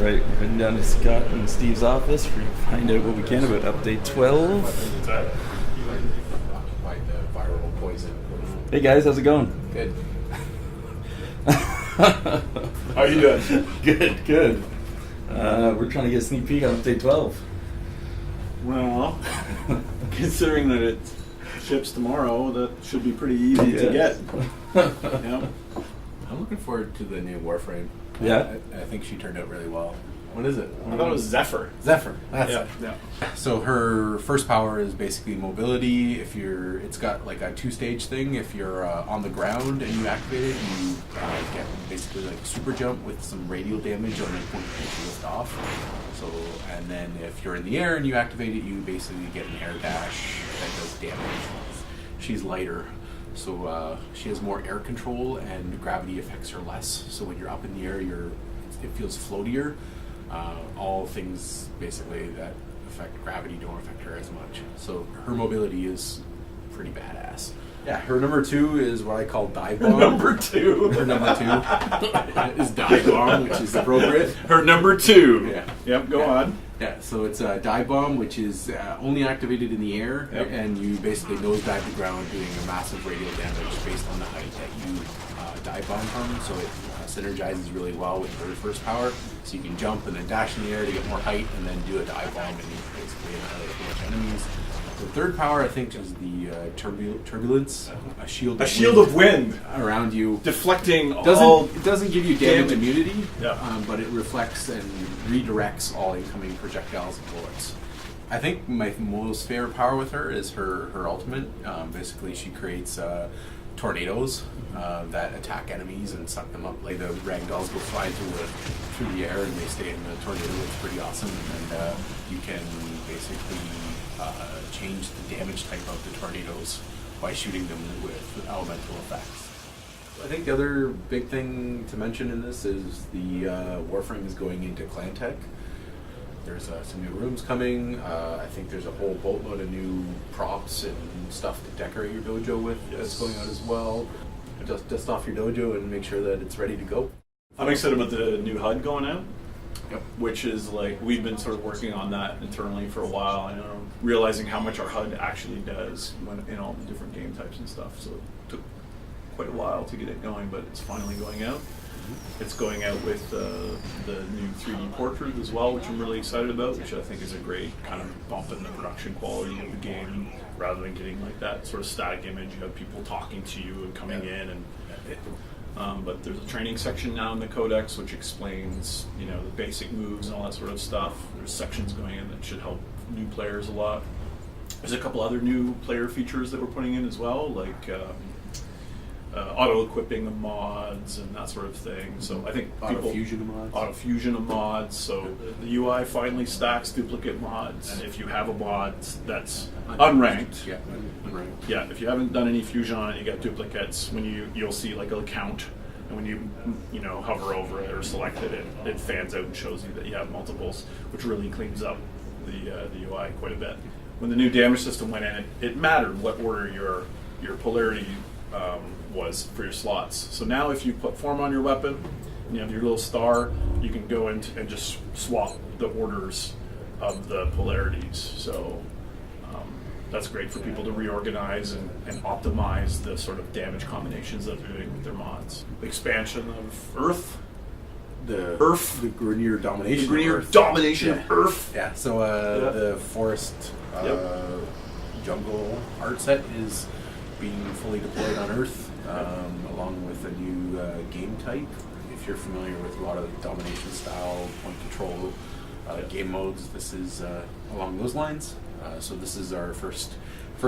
Alright, we're heading down to Scott and Steve's office. We're going to find out what we can about update 12. Fight the viral poison. Hey guys, how's it going? Good. How are you doing? Good. We're trying to get a sneak peek on update 12. Well, considering that it ships tomorrow, that should be pretty easy to get. Yep. I'm looking forward to the new Warfrme. Yeah? I think she turned out really well. What is it? I thought it was Zephyr. Zephyr. That's Yeah, it. yeah. So her first power is basically mobility. It's got like a 2-stage thing. If you're on the ground and you activate it, you get basically like super jump with some radial damage on the point that you lift off. So, and then if you're in the air and you activate it, you basically get an air dash that does damage. She's lighter, so she has more air control and gravity affects her less. So when you're up in the air, it feels floatier. All things basically that affect gravity don't affect her as much. So her mobility is pretty badass. Yeah, her number 2 is what I call dive bomb. Number 2. Her number 2 is dive bomb, which is appropriate. Her number 2. Yeah. Yep, go on. Yeah, so it's a dive bomb, which is only activated in the air, Yep. and you basically nosedive the ground, doing a massive radial damage based on the height that you dive bomb from. So it synergizes really well with her first power. So you can jump and then dash in the air to get more height, and then do a dive bomb, and you basically annihilate a bunch of enemies. The third power, I think, is the turbulence, a shield of wind around you. Deflecting It all... doesn't give you damage damage. immunity, Yeah. but it reflects and redirects all incoming projectiles and bullets. I think my most favorite power with her is her ultimate. Basically, she creates tornadoes that attack enemies and suck them up. Like the ragdolls go flying through the air and they stay in the tornado. It's pretty awesome, and you can basically change the damage type of the tornadoes by shooting them with elemental effects. I think the other big thing to mention in this is the Warframe is going into clan tech. There's some new rooms coming. I think there's a whole boatload of new props and stuff to decorate your dojo with that's going out as well. Just dust off your dojo and make sure that it's ready to go. I'm excited about the new HUD going out. Yep. Which is like, we've been sort of working on that internally for a while. I know, realizing how much our HUD actually does when in all the different game types and stuff. So it took quite a while to get it going, but it's finally going out. It's going out with the new 3D portrait as well, which I'm really excited about, which I think is a great kind of bump in the production quality of the game. Rather than getting like that sort of static image, you have people talking to you and coming in, and but there's a training section now in the codex which explains, you know, the basic moves and all that sort of stuff. There's sections going in that should help new players a lot. There's a couple other new player features that we're putting in as well, like auto-equipping of mods and that sort of thing. So I think Auto-fusion of mods. Auto-fusion of mods. So the UI finally stacks duplicate mods. And if you have a mod that's unranked, Yeah, unranked. yeah, if you haven't done any fusion on it, you got duplicates. When you'll see like a count, and when you know, hover over it or select it, it fans out and shows you that you have multiples, which really cleans up the UI quite a bit. When the new damage system went in, it mattered what order your polarity was for your slots. So now if you put form on your weapon and you have your little star, you can go in and just swap the orders of the polarities. So that's great for people to reorganize and optimize the sort of damage combinations that they're doing with their mods. Expansion of Earth. The Grenier domination. The Grenier of Earth. domination Yeah. of Earth. Yeah, so the forest jungle art set is being fully deployed on Earth, along with a new game type. If you're familiar with a lot of domination style, point control game modes, this is along those lines. So this is our first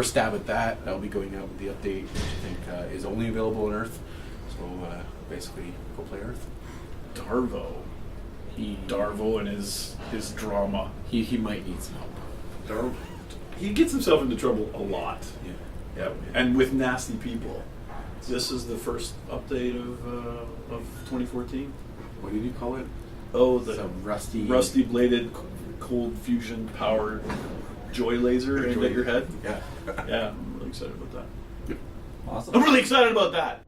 stab at that. That'll be going out with the update, which I think is only available on Earth. So basically, go play Earth. Darvo and his drama. He might need some help. He gets himself into trouble a lot. Yeah. Yeah, and with nasty people. This is the first update of 2014. What did you call it? Oh, It's a rusty bladed, cold fusion powered joy laser aimed at your head. Yeah. Yeah, I'm really excited about that. Awesome. I'm really excited about that.